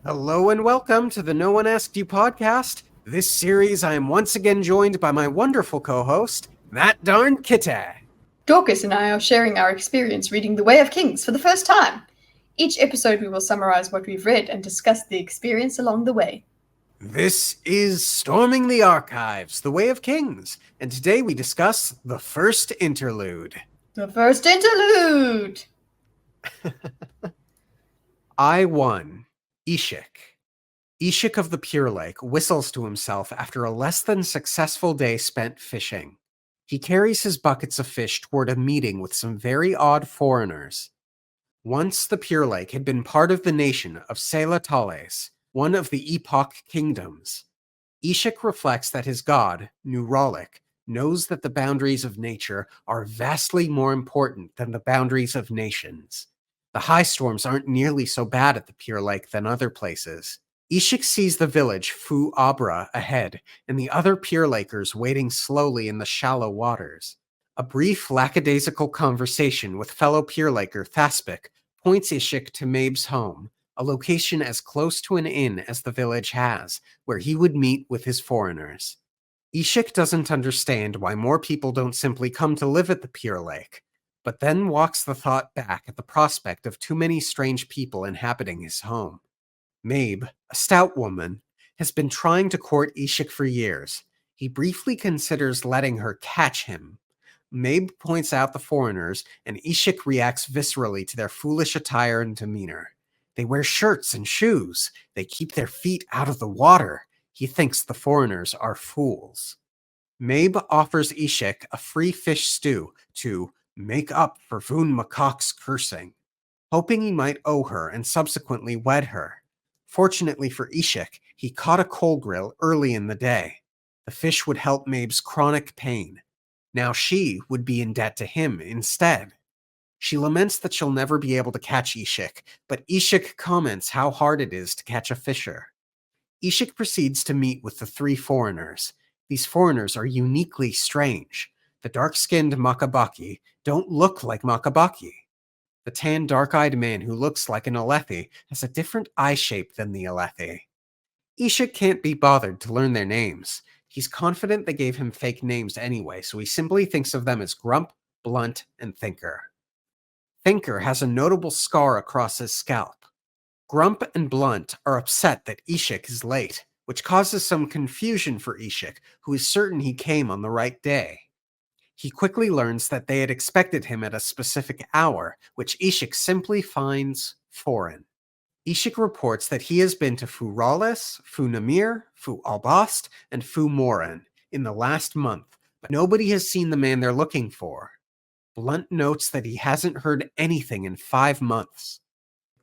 Hello and welcome to the No One Asked You podcast. This series, I am once again joined by my wonderful co-host, That Darn Kitty. Dorkus and I are sharing our experience reading The Way of Kings for the first time. Each episode, we will summarize what we've read and discuss the experience along the way. This is Storming the Archives, The Way of Kings, and today we discuss the first interlude. The first interlude! I won. Ishik. Ishik of the Pure Lake whistles to himself after a less than successful day spent fishing. He carries his buckets of fish toward a meeting with some very odd foreigners. Once the Pure Lake had been part of the nation of Sela Tales, one of the Epoch kingdoms. Ishik reflects that his god, Nuralik, knows that the boundaries of nature are vastly more important than the boundaries of nations. The high storms aren't nearly so bad at the Pure Lake than other places. Ishik sees the village Fu Abra ahead, and the other Pure Lakers waiting slowly in the shallow waters. A brief lackadaisical conversation with fellow Pure Laker Thaspik points Ishik to Mabe's home, a location as close to an inn as the village has, where he would meet with his foreigners. Ishik doesn't understand why more people don't simply come to live at the Pure Lake, but then walks the thought back at the prospect of too many strange people inhabiting his home. Mabe, a stout woman, has been trying to court Ishik for years. He briefly considers letting her catch him. Mabe points out the foreigners, and Ishik reacts viscerally to their foolish attire and demeanor. They wear shirts and shoes. They keep their feet out of the water. He thinks the foreigners are fools. Mabe offers Ishik a free fish stew to make up for Voon Makak's cursing, hoping he might owe her and subsequently wed her. Fortunately for Ishik, he caught a coal grill early in the day. The fish would help Mabe's chronic pain. Now she would be in debt to him instead. She laments that she'll never be able to catch Ishik, but Ishik comments how hard it is to catch a fisher. Ishik proceeds to meet with the three foreigners. These foreigners are uniquely strange. The dark-skinned Makabaki don't look like Makabaki. The tan, dark-eyed man who looks like an Alethi has a different eye shape than the Alethi. Ishik can't be bothered to learn their names. He's confident they gave him fake names anyway, so he simply thinks of them as Grump, Blunt, and Thinker. Thinker has a notable scar across his scalp. Grump and Blunt are upset that Ishik is late, which causes some confusion for Ishik, who is certain he came on the right day. He quickly learns that they had expected him at a specific hour, which Ishik simply finds foreign. Ishik reports that he has been to Fu Rales, Fu Namir, Fu Albast, and Fu Moran in the last month, but nobody has seen the man they're looking for. Blunt notes that he hasn't heard anything in 5 months.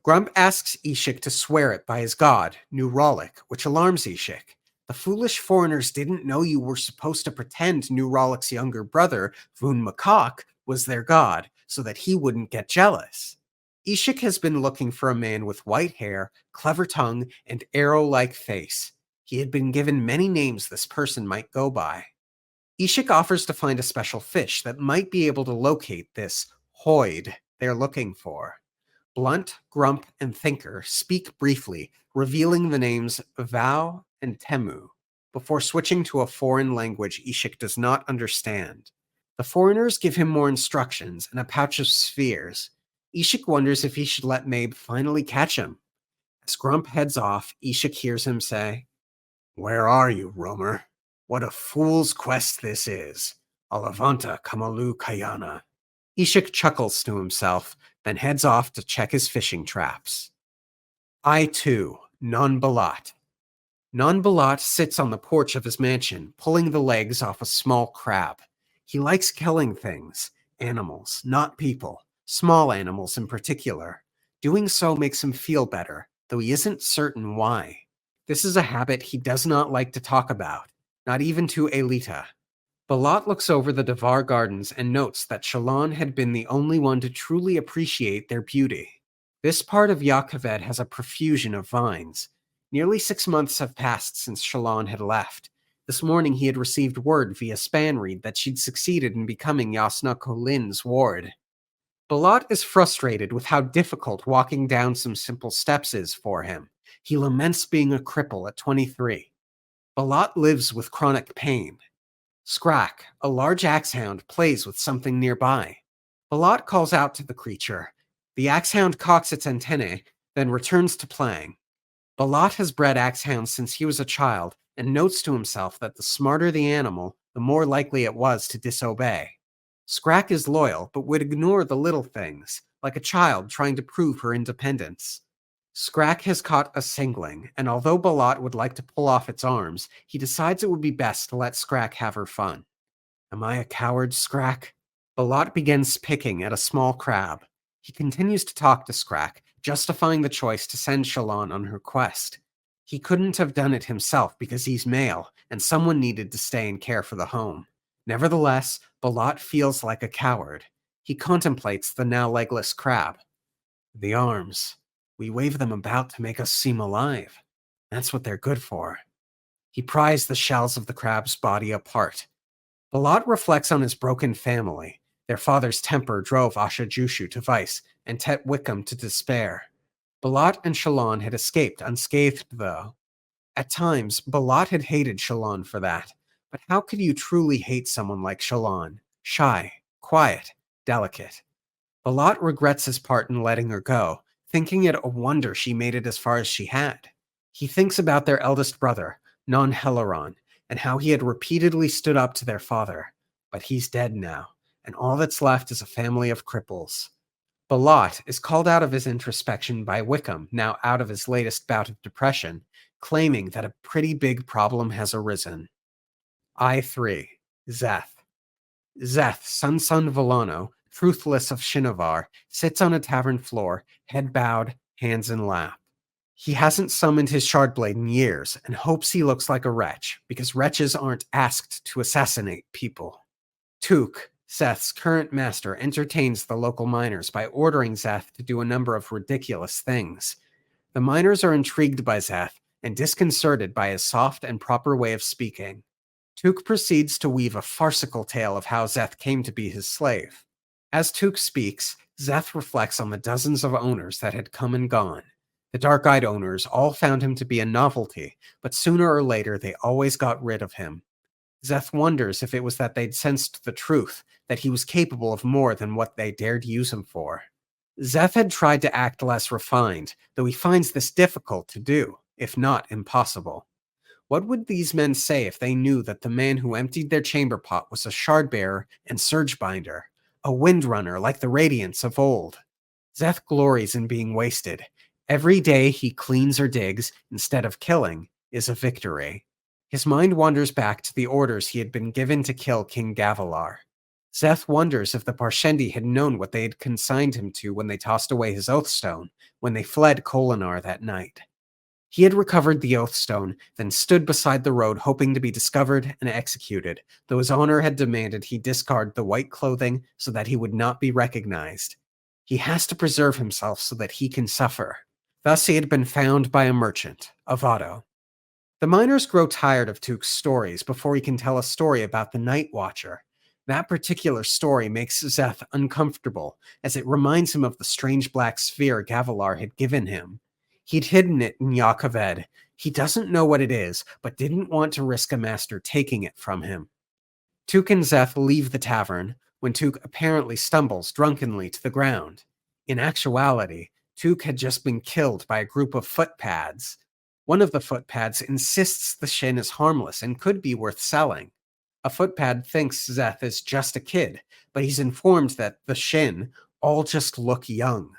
Grump asks Ishik to swear it by his god, Nuralik, which alarms Ishik. The foolish foreigners didn't know you were supposed to pretend Nuralik's younger brother, Voon Makak, was their god, so that he wouldn't get jealous. Ishik has been looking for a man with white hair, clever tongue, and arrow-like face. He had been given many names this person might go by. Ishik offers to find a special fish that might be able to locate this hoid they're looking for. Blunt, Grump, and Thinker speak briefly, revealing the names Vau and Temu, before switching to a foreign language Ishik does not understand. The foreigners give him more instructions and a pouch of spheres. Ishik wonders if he should let Mabe finally catch him. As Grump heads off, Ishik hears him say, "Where are you, roamer? What a fool's quest this is. Alavanta Kamalu Kayana." Ishik chuckles to himself, then heads off to check his fishing traps. I, too, Non-Balat. Non-Balat sits on the porch of his mansion, pulling the legs off a small crab. He likes killing things, animals, not people, small animals in particular. Doing so makes him feel better, though he isn't certain why. This is a habit he does not like to talk about, not even to Elita. Balat looks over the Devar gardens and notes that Shalon had been the only one to truly appreciate their beauty. This part of Yakoved has a profusion of vines. Nearly 6 months have passed since Shalon had left. This morning he had received word via Spanreed that she'd succeeded in becoming Yasna Kolin's ward. Balat is frustrated with how difficult walking down some simple steps is for him. He laments being a cripple at 23. Balat lives with chronic pain. Skrak, a large axehound, plays with something nearby. Balat calls out to the creature. The axehound cocks its antennae, then returns to playing. Balat has bred axehounds since he was a child and notes to himself that the smarter the animal, the more likely it was to disobey. Skrak is loyal, but would ignore the little things, like a child trying to prove her independence. Skrak has caught a singling, and although Balat would like to pull off its arms, he decides it would be best to let Skrak have her fun. Am I a coward, Skrak? Balat begins picking at a small crab. He continues to talk to Skrak, justifying the choice to send Shalon on her quest. He couldn't have done it himself because he's male, and someone needed to stay and care for the home. Nevertheless, Balat feels like a coward. He contemplates the now legless crab. The arms. We wave them about to make us seem alive. That's what they're good for. He pries the shells of the crab's body apart. Balat reflects on his broken family. Their father's temper drove Asha Jushu to vice and Tet Wickham to despair. Balat and Shalon had escaped unscathed, though. At times, Balat had hated Shalon for that. But how could you truly hate someone like Shalon? Shy, quiet, delicate. Balat regrets his part in letting her go, thinking it a wonder she made it as far as she had. He thinks about their eldest brother, Non Helaron, and how he had repeatedly stood up to their father. But he's dead now, and all that's left is a family of cripples. Balat is called out of his introspection by Wickham, now out of his latest bout of depression, claiming that a pretty big problem has arisen. I3. Zeth. Zeth, Sun Volano, truthless of Shinovar, sits on a tavern floor, head bowed, hands in lap. He hasn't summoned his Shardblade in years and hopes he looks like a wretch, because wretches aren't asked to assassinate people. Took, Zeth's current master, entertains the local miners by ordering Zeth to do a number of ridiculous things. The miners are intrigued by Zeth and disconcerted by his soft and proper way of speaking. Took proceeds to weave a farcical tale of how Zeth came to be his slave. As Took speaks, Zeth reflects on the dozens of owners that had come and gone. The dark-eyed owners all found him to be a novelty, but sooner or later they always got rid of him. Zeth wonders if it was that they'd sensed the truth, that he was capable of more than what they dared use him for. Zeth had tried to act less refined, though he finds this difficult to do, if not impossible. What would these men say if they knew that the man who emptied their chamber pot was a shardbearer and surgebinder, a windrunner like the Radiants of old? Zeth glories in being wasted. Every day he cleans or digs, instead of killing, is a victory. His mind wanders back to the orders he had been given to kill King Gavilar. Zeth wonders if the Parshendi had known what they had consigned him to when they tossed away his Oathstone, when they fled Kholinar that night. He had recovered the Oathstone, then stood beside the road hoping to be discovered and executed, though his honor had demanded he discard the white clothing so that he would not be recognized. He has to preserve himself so that he can suffer. Thus he had been found by a merchant, Avado. The miners grow tired of Took's stories before he can tell a story about the Night Watcher. That particular story makes Zeth uncomfortable, as it reminds him of the strange black sphere Gavilar had given him. He'd hidden it in Yakaved. He doesn't know what it is, but didn't want to risk a master taking it from him. Took and Zeth leave the tavern, when Took apparently stumbles drunkenly to the ground. In actuality, Took had just been killed by a group of footpads. One of the footpads insists the Shin is harmless and could be worth selling. A footpad thinks Zeth is just a kid, but he's informed that the Shin all just look young.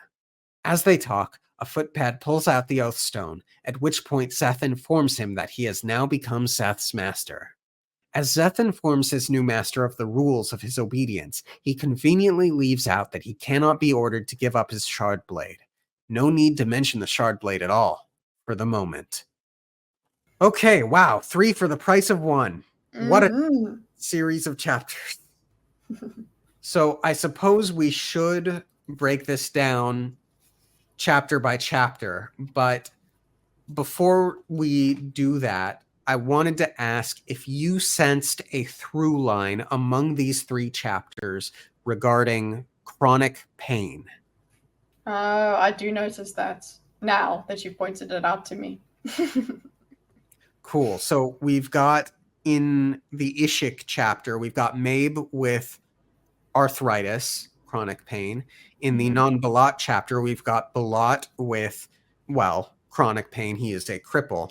As they talk, a footpad pulls out the Oathstone, at which point Zeth informs him that he has now become Zeth's master. As Zeth informs his new master of the rules of his obedience, he conveniently leaves out that he cannot be ordered to give up his Shardblade. No need to mention the Shardblade at all, for the moment. Okay, wow, 3 for the price of 1. What a series of chapters. So I suppose we should break this down chapter by chapter, but before we do that, I wanted to ask if you sensed a through line among these 3 chapters regarding chronic pain. Oh, I do notice that. now that you pointed it out to me. Cool. So we've got in the Ishik chapter, we've got Mabe with arthritis, chronic pain. In the non-Balat chapter, we've got Balat with, well, chronic pain. He is a cripple.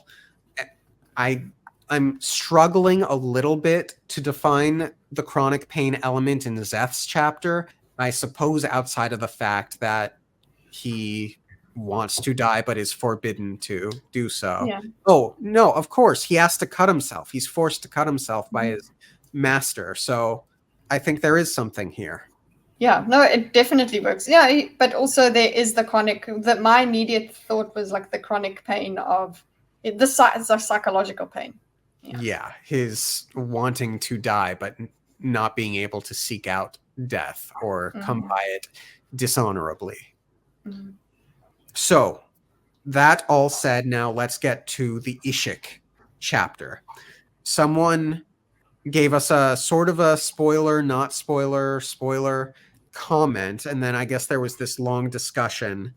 I'm struggling a little bit to define the chronic pain element in Zeth's chapter. I suppose outside of the fact that he wants to die but is forbidden to do so. Yeah. Oh, no, of course, he has to cut himself. He's forced to cut himself by his master. So I think there is something here. Yeah, no, it definitely works. Yeah, but also there is the chronic, that my immediate thought was like the chronic pain of the psychological pain. Yeah, his wanting to die but not being able to seek out death or come by it dishonorably. So that all said, now let's get to the Ishik chapter. Someone gave us a sort of a spoiler, not spoiler, spoiler comment, and then I guess there was this long discussion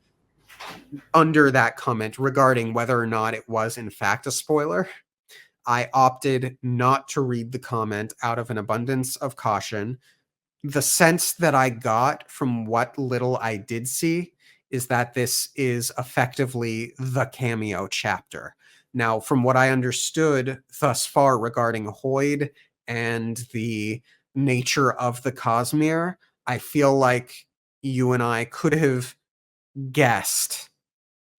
under that comment regarding whether or not it was in fact a spoiler. I opted not to read the comment out of an abundance of caution. The sense that I got from what little I did see is that this is effectively the cameo chapter. Now, from what I understood thus far regarding Hoyd and the nature of the Cosmere, I feel like you and I could have guessed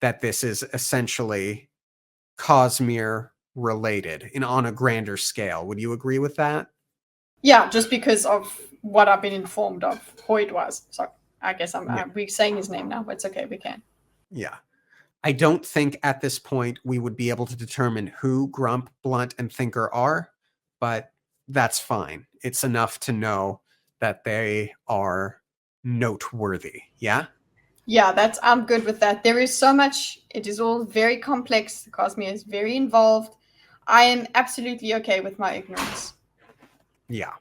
that this is essentially Cosmere related and on a grander scale. Would you agree with that? Yeah, just because of what I've been informed of Hoyd was. So I guess we're saying his name now, but it's okay, we can. Yeah. I don't think at this point we would be able to determine who Grump, Blunt, and Thinker are, but that's fine. It's enough to know that they are noteworthy. Yeah? Yeah, I'm good with that. There is so much, it is all very complex. The Cosmere is very involved. I am absolutely okay with my ignorance. Yeah.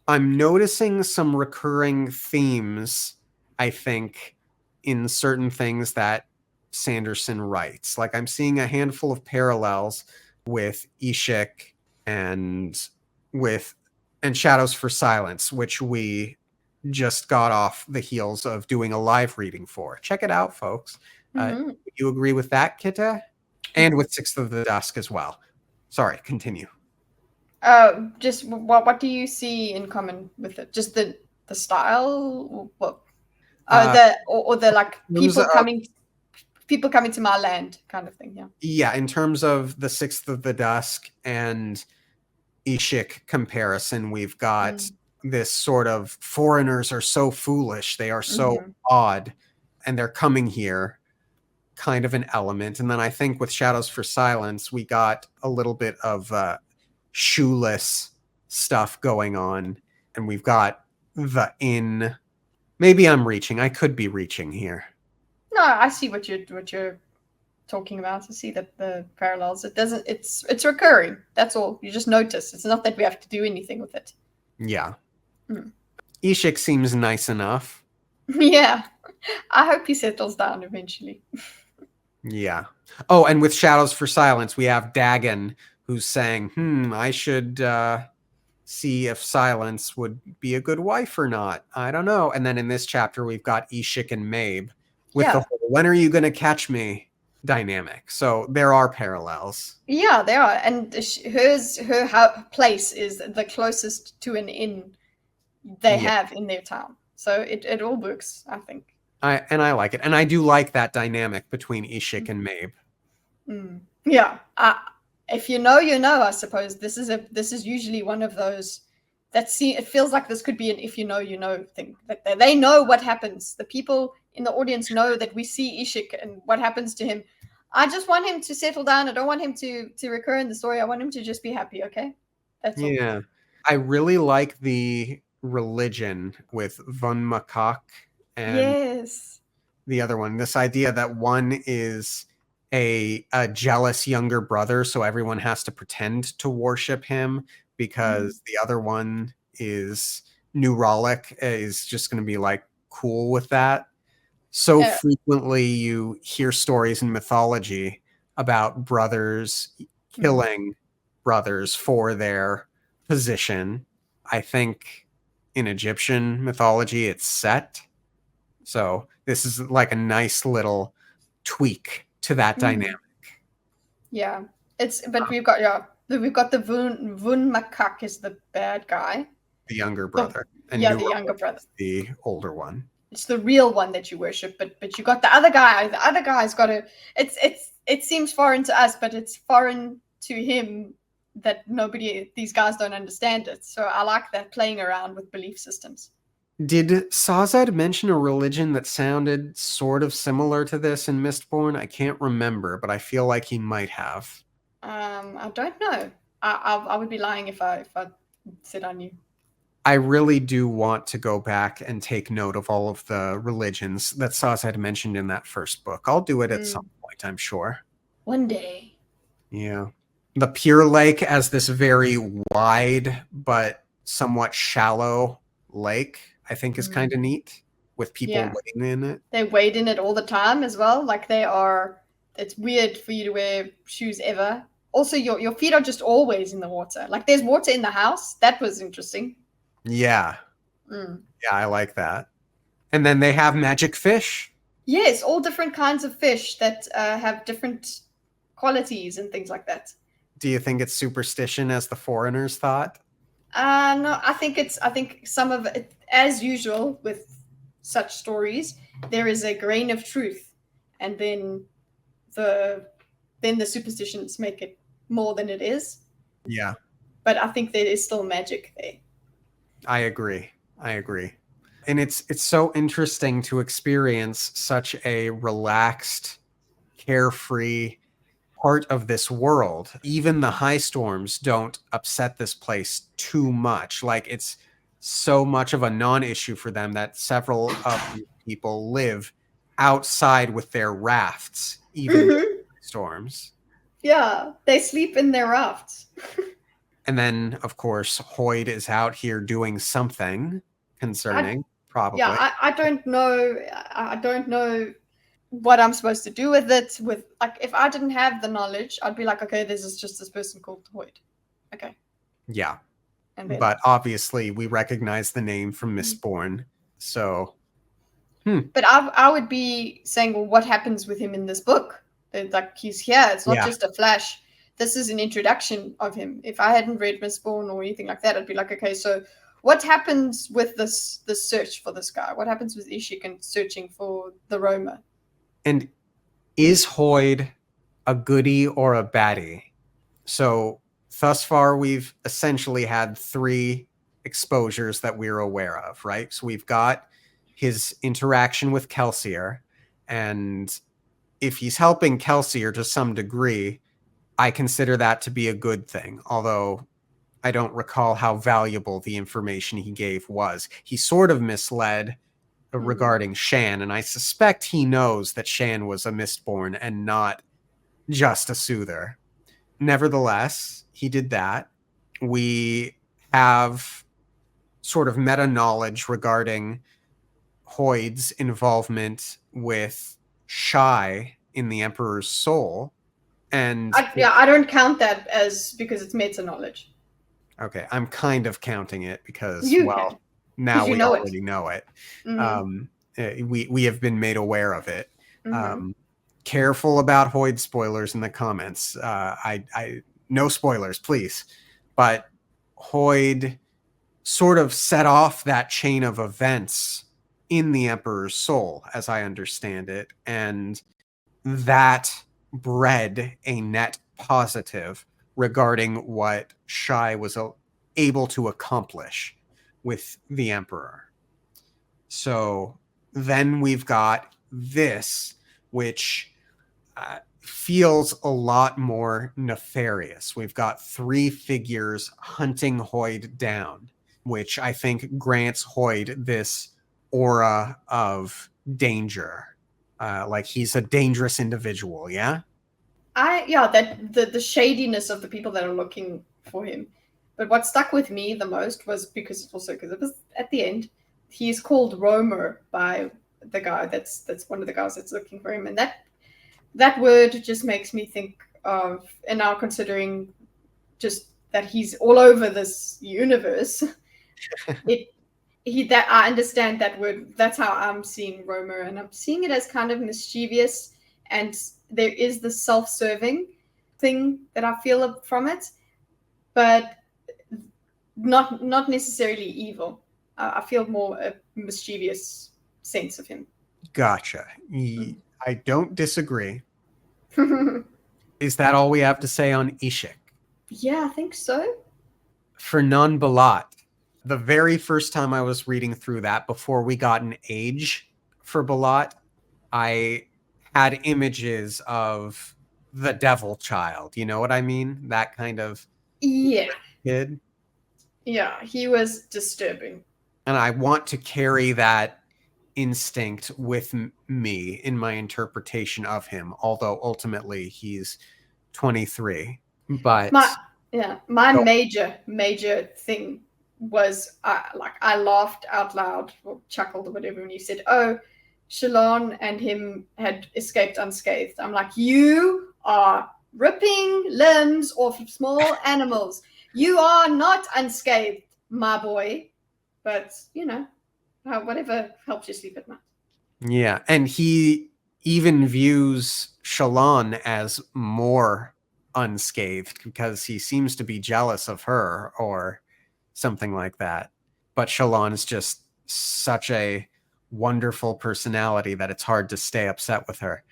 I'm noticing some recurring themes, I think, in certain things that Sanderson writes. Like I'm seeing a handful of parallels with Ishik and Shadows for Silence, which we just got off the heels of doing a live reading for. Check it out, folks. Do you agree with that, Kitta? And with Sixth of the Dusk as well. Sorry, continue. Just what do you see in common with it? Just the style, what? The like people coming to my land kind of thing. Yeah. Yeah, in terms of the Sixth of the Dusk and Ishik comparison, we've got this sort of foreigners are so foolish, they are so odd, and they're coming here kind of an element. And then I think with Shadows for Silence, we got a little bit of shoeless stuff going on, and we've got the inn. Maybe I'm reaching. I could be reaching here. No, I see what you're talking about. I see the parallels. It's recurring. That's all. You just notice. It's not that we have to do anything with it. Yeah. Ishik seems nice enough. Yeah. I hope he settles down eventually. Yeah. Oh, and with Shadows for Silence, we have Dagon who's saying, I should see if Silence would be a good wife or not. I don't know. And then in this chapter, we've got Ishik and Mabe with the whole, when are you going to catch me dynamic. So there are parallels. Yeah, there are. And her place is the closest to an inn they have in their town. So it all works, I think. I like it. And I do like that dynamic between Ishik and Mabe. Yeah. If you know, you know, I suppose. This is usually one of those it feels like this could be an if you know, you know thing. That they know what happens. The people in the audience know that we see Ishik and what happens to him. I just want him to settle down. I don't want him to recur in the story. I want him to just be happy, okay? That's all. Yeah. I really like the religion with Von Makak and the other one. This idea that one is a jealous younger brother, so everyone has to pretend to worship him, because the other one is neuralic, is just going to be like cool with that. So Uh, frequently you hear stories in mythology about brothers mm, killing brothers for their position. I think in Egyptian mythology it's Set. So this is like a nice little tweak to that mm, dynamic. yeah, but we've got the Vun Makak is the bad guy. The younger The brother, and Yeah, the younger Nurawik brother. is the older one. It's the real one that you worship, but you got the other guy. The other guy's got a. It seems foreign to us, but it's foreign to him that these guys don't understand it. So I like that, playing around with belief systems. Did Sazed mention a religion that sounded sort of similar to this in Mistborn? I can't remember, but I feel like he might have. I don't know. I would be lying if I said I knew. I really do want to go back and take note of all of the religions that Saz had mentioned in that first book. I'll do it at some point, I'm sure. One day. Yeah. The Pure Lake as this very wide but somewhat shallow lake, I think is kind of neat with people Yeah. wading in it. They wade in it all the time as well. Like they are. It's weird for you to wear shoes ever. Also, your feet are just always in the water. Like there's water in the house. That was interesting. Yeah. Mm. Yeah, I like that. And then they have magic fish. Yes, all different kinds of fish that have different qualities and things like that. Do you think it's superstition as the foreigners thought? No, I think some of it, as usual with such stories, there is a grain of truth, and the then the superstitions make it more than it is. Yeah, But I think there is still magic there. I agree. I agree. And it's so interesting to experience such a relaxed, carefree part of this world. Even the high storms don't upset this place too much. Like it's so much of a non-issue for them that several of these people live outside with their rafts, even during storms. Yeah, they sleep in their rafts. And then, of course, Hoyd is out here doing something concerning, Yeah, probably. I don't know. I don't know what I'm supposed to do with it. With like, if I didn't have the knowledge, I'd be like, okay, this is just this person called Hoyd. Okay, Yeah. and then. But obviously, we recognize the name from Mistborn. So, But I would be saying, well, what happens with him in this book? Like he's here. It's not yeah. just a flash. This is an introduction of him. If I hadn't read Mistborn or anything like that, I'd be like, okay, so what happens with this search for this guy? What happens with Ishik and searching for the Roma? And is Hoyd a goodie or a baddie? So, thus far, we've essentially had 3 exposures that we're aware of, right? So, we've got his interaction with Kelsier, and if he's helping Kelsier to some degree, I consider that to be a good thing, although I don't recall how valuable the information he gave was. He sort of misled regarding Shan, and I suspect he knows that Shan was a Mistborn and not just a soother. Nevertheless, he did that. We have sort of meta knowledge regarding Hoyd's involvement with Shai in the Emperor's Soul. And I don't count that as because it's meta knowledge. okay, I'm kind of counting it because, You well, can, now because you we know it. already know it. Mm-hmm. We have been made aware of it. Mm-hmm. Careful about Hoyd spoilers in the comments. I no spoilers, please. But Hoyd sort of set off that chain of events in the Emperor's Soul, as I understand it, and that bred a net positive regarding what Shai was able to accomplish with the Emperor. So then we've got this, which feels a lot more nefarious. We've got 3 figures hunting Hoyd down, which I think grants Hoyd this aura of danger. Like he's a dangerous individual, yeah? That the shadiness of the people that are looking for him. But what stuck with me the most was because it was at the end. He is called Romer by the guy that's one of the guys that's looking for him, and that word just makes me think of, and now considering just that he's all over this universe, that I understand that word. That's how I'm seeing Roma, and I'm seeing it as kind of mischievous, and there is the self-serving thing that I feel from it, but not necessarily evil. I feel more a mischievous sense of him. Gotcha. I don't disagree. Is that all we have to say on Ishik? Yeah, I think so. For Non-Balat, the very first time I was reading through that, before we got an age for Balat, I had images of the devil child. You know what I mean? That kind of kid. Yeah, he was disturbing. And I want to carry that instinct with me in my interpretation of him, although ultimately he's 23. But my major thing was I laughed out loud or chuckled or whatever when you said, "Oh, Shalon and him had escaped unscathed." I'm like, you are ripping limbs off of small animals. You are not unscathed, my boy. But whatever helps you sleep at night. Yeah, and he even views Shalon as more unscathed because he seems to be jealous of her or something like that. But Shalon is just such a wonderful personality that it's hard to stay upset with her.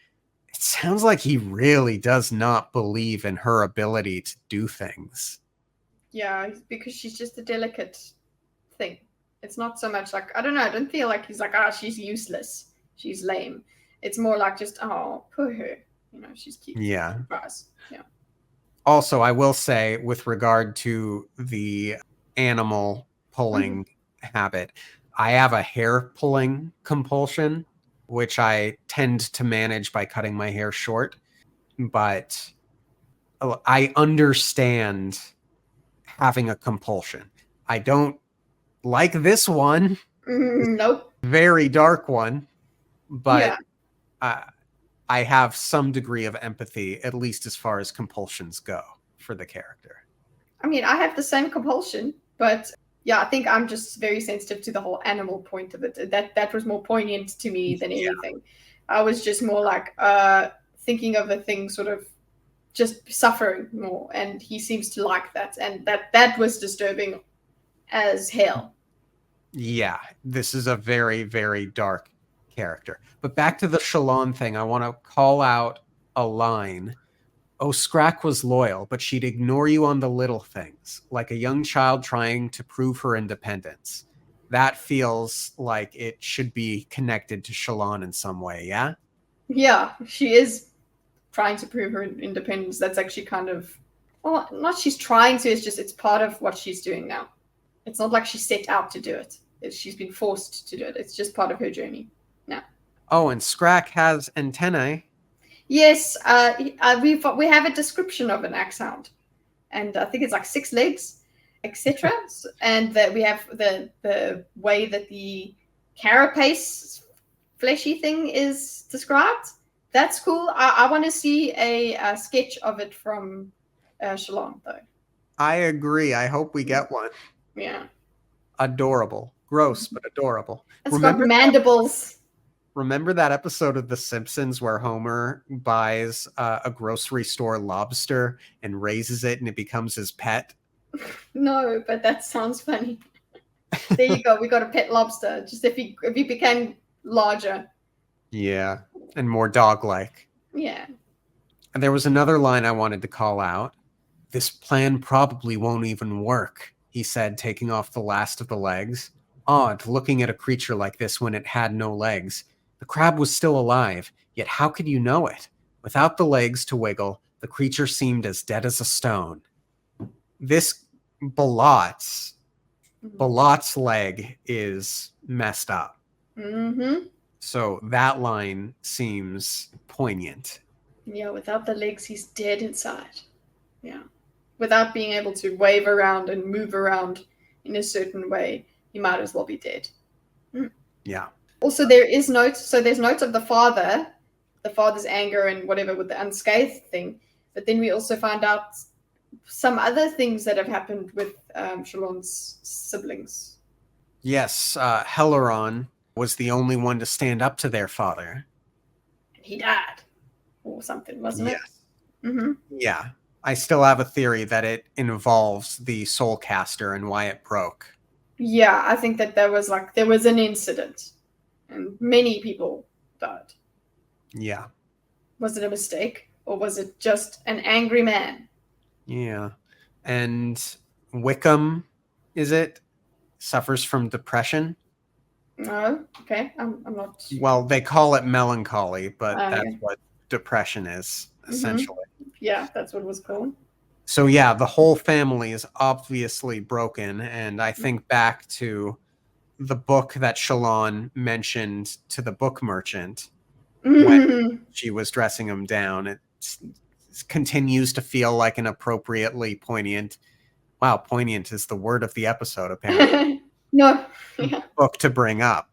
It sounds like he really does not believe in her ability to do things. Yeah, because she's just a delicate thing. It's not so much like, I don't know, I don't feel like he's like, she's useless, she's lame. It's more like just, oh, poor her. She's cute. Yeah. Yeah. Also, I will say, with regard to the animal pulling habit, I have a hair pulling compulsion, which I tend to manage by cutting my hair short. But I understand having a compulsion. I don't like this one. Nope. Very dark one. But yeah. I have some degree of empathy, at least as far as compulsions go, for the character. I mean, I have the same compulsion, but yeah, I think I'm just very sensitive to the whole animal point of it. That was more poignant to me than anything. I was just more like thinking of a thing sort of just suffering more, and he seems to like that, and that was disturbing as hell. Yeah, this is a very, very dark character. But back to the Shalon thing, I want to call out a line. Oh, Scrack was loyal, but she'd ignore you on the little things, like a young child trying to prove her independence. That feels like it should be connected to Shalon in some way, yeah? Yeah, she is trying to prove her independence. That's actually kind of, well, not she's trying to, it's part of what she's doing now. It's not like she set out to do it. She's been forced to do it. It's just part of her journey now. Oh, and Scrack has antennae. Yes, we have a description of an axe hound, and I think it's like 6 legs, etc. And that we have the way that the carapace fleshy thing is described. That's cool. I want to see a sketch of it from Shalon, though. I agree. I hope we get one. Yeah. Adorable. Gross, but adorable. It's got mandibles. Remember that episode of The Simpsons where Homer buys a grocery store lobster and raises it and it becomes his pet? No, but that sounds funny. There you go. We got a pet lobster. Just if he became larger. Yeah, and more dog-like. Yeah. And there was another line I wanted to call out. This plan probably won't even work, he said, taking off the last of the legs. Odd, looking at a creature like this when it had no legs. The crab was still alive, yet how could you know it? Without the legs to wiggle, the creature seemed as dead as a stone. This Balat's leg is messed up. Mm-hmm. So that line seems poignant. Yeah, without the legs, he's dead inside. Yeah. Without being able to wave around and move around in a certain way, he might as well be dead. Yeah. Also, there is notes. So there's notes of the father's anger and whatever with the unscathed thing. But then we also find out some other things that have happened with Shalon's siblings. Yes, Helaron was the only one to stand up to their father. He died or something, wasn't it? Yes. Mm-hmm. Yeah. I still have a theory that it involves the soul caster and why it broke. Yeah, I think that there was an incident and many people died. Yeah. Was it a mistake or was it just an angry man? Yeah. And Wickham, is it, suffers from depression? No, okay, I'm not. Well, they call it melancholy, but that's Okay. what depression is, essentially. Yeah, that's what it was called. So yeah, the whole family is obviously broken, and I think back to the book that Shalon mentioned to the book merchant when she was dressing him down. It continues to feel like an appropriately poignant. Wow, poignant is the word of the episode, apparently. No, yeah. Book to bring up.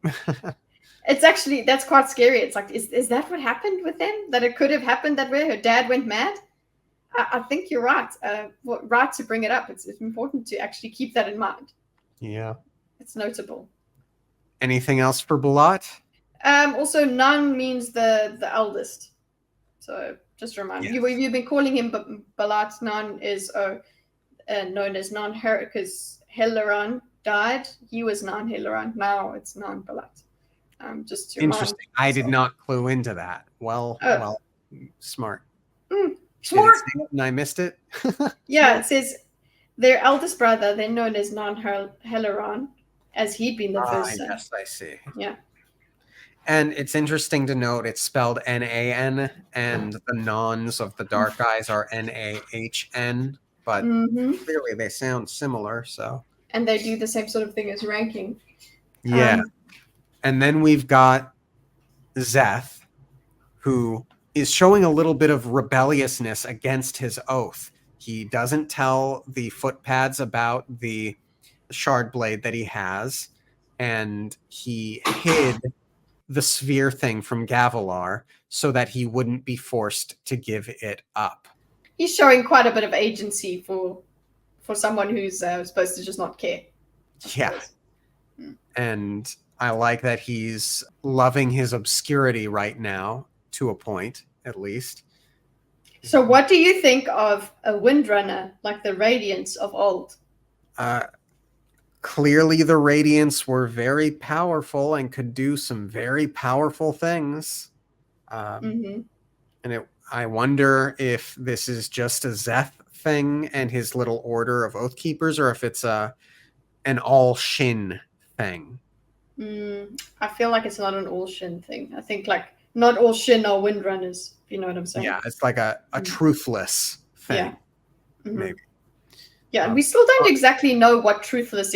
It's actually, that's quite scary. It's like, is that what happened with them? That it could have happened that way? Her dad went mad? I think you're right. Right to bring it up. It's important to actually keep that in mind. Yeah. It's notable. Anything else for Balat? Also, Nan means the eldest. So just a reminder. Yes. You've been calling him Balat. Nan is known as Nan because Helaron died. He was Nan Helaron. Now it's Nan Balat. Just to Interesting. I did not clue into that. Well, smart. Smart. And I missed it. Yeah, it says their eldest brother, they're known as Nan Helaron, as he'd been the first son. Yes, I see. Yeah. And it's interesting to note it's spelled N-A-N, and the Nons of the Dark Eyes are N-A-H-N, but clearly they sound similar. So. And they do the same sort of thing as ranking. Yeah. And then we've got Zeth, who is showing a little bit of rebelliousness against his oath. He doesn't tell the footpads about the shard blade that he has, and he hid the sphere thing from Gavilar so that he wouldn't be forced to give it up. He's showing quite a bit of agency for someone who's supposed to just not care. Yeah. And I like that he's loving his obscurity right now, to a point, at least. So what do you think of a windrunner like the Radiants of old? Clearly the Radiants were very powerful and could do some very powerful things. And I wonder if this is just a Zeth thing and his little order of Oathkeepers, or if it's an all Shin thing. I feel like it's not an all Shin thing. I think like not all Shin are windrunners, if you know what I'm saying. Yeah, it's like a truthless thing. Yeah. Maybe. Yeah, and we still don't exactly know what truthless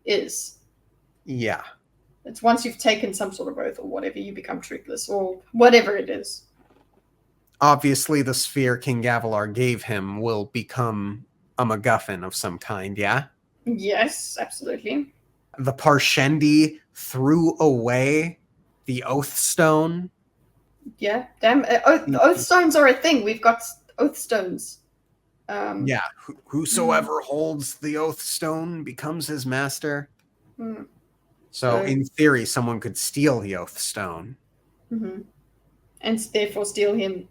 is. Yeah. It's once you've taken some sort of oath or whatever, you become truthless or whatever it is. Obviously, the sphere King Gavilar gave him will become a MacGuffin of some kind, yeah? Yes, absolutely. The Parshendi threw away the Oath Stone. Yeah, damn. Oath stones are a thing. We've got oath stones. Yeah, whosoever holds the Oath Stone becomes his master. So, in theory, someone could steal the Oath Stone. And therefore steal him.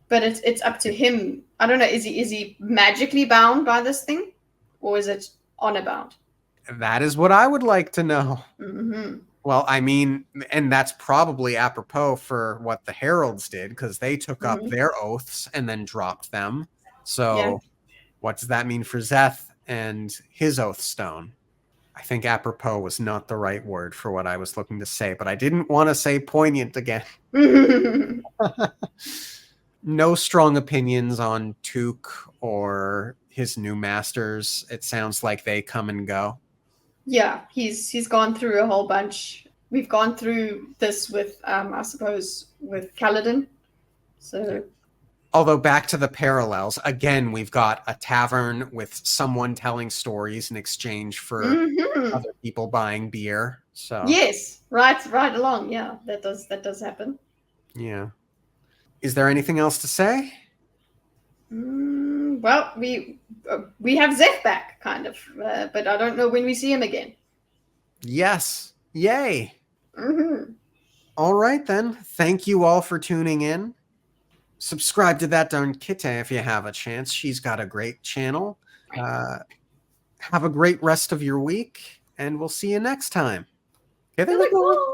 But it's up to him. I don't know, is he magically bound by this thing? Or is it honor bound? That is what I would like to know. Well, I mean, and that's probably apropos for what the Heralds did, because they took up their oaths and then dropped them. So what does that mean for Zeth and his oath stone? I think apropos was not the right word for what I was looking to say, but I didn't want to say poignant again. No strong opinions on Took or his new masters. It sounds like they come and go. Yeah, he's gone through a whole bunch. We've gone through this with, I suppose, with Kaladin. So Although back to the parallels, again, we've got a tavern with someone telling stories in exchange for other people buying beer. So Yes, right along. Yeah, that does happen. yeah. Is there anything else to say? Well, we have Zeph back, kind of, but I don't know when we see him again. Yes. Yay. Mm-hmm. All right, then. Thank you all for tuning in. Subscribe to That Darn Kitty if you have a chance. She's got a great channel. Have a great rest of your week, and we'll see you next time. Okay, there we go.